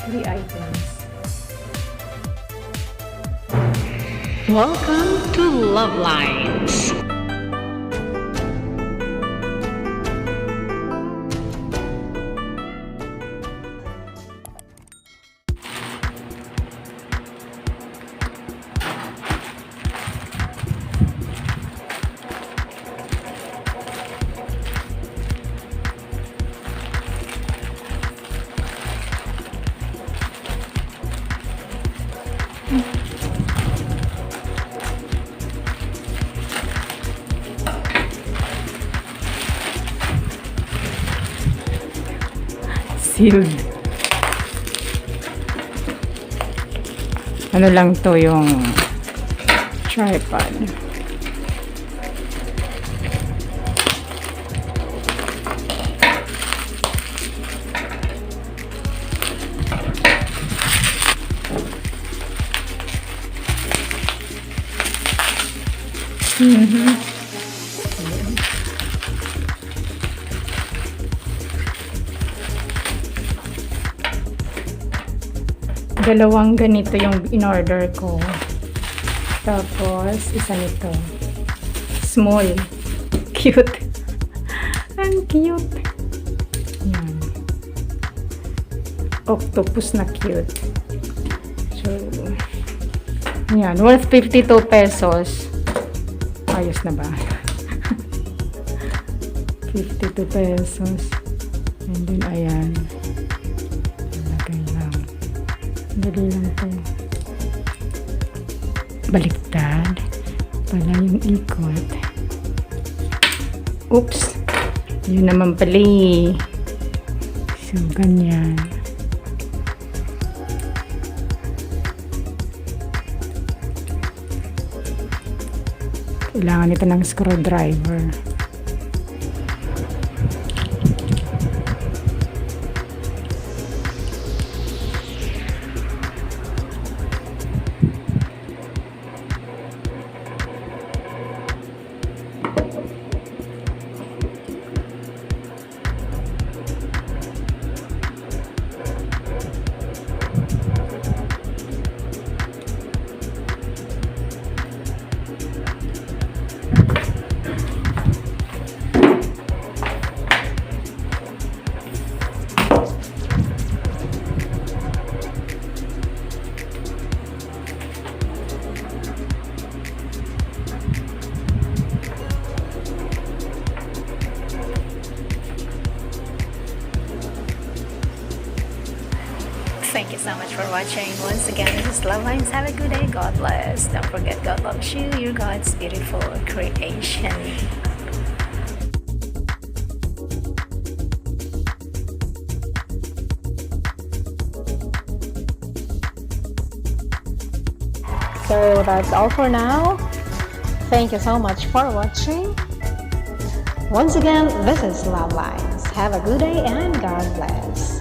3 items. Welcome to LuvLiNes. Sealed. Ano lang to, yung tripod. Dalawang ganito yung in-order ko. Tapos, isa nito. Small. Cute. Ang cute. Yan. Octopus na cute. So, yan. Worth 52 pesos. Ayos na ba? 52 pesos. And then, ayan. Lagay lang. Dali lang ito. Baliktad. Pala yung ikot. Oops. Yun naman pala eh. So, ganyan. Kailangan ito ng screwdriver. Thank you so much for watching. Once again, this is LuvLiNes. Have a good day. God bless. Don't forget, God loves you. You're God's beautiful creation. So that's all for now. Thank you so much for watching. Once again, this is LuvLiNes. Have a good day and God bless.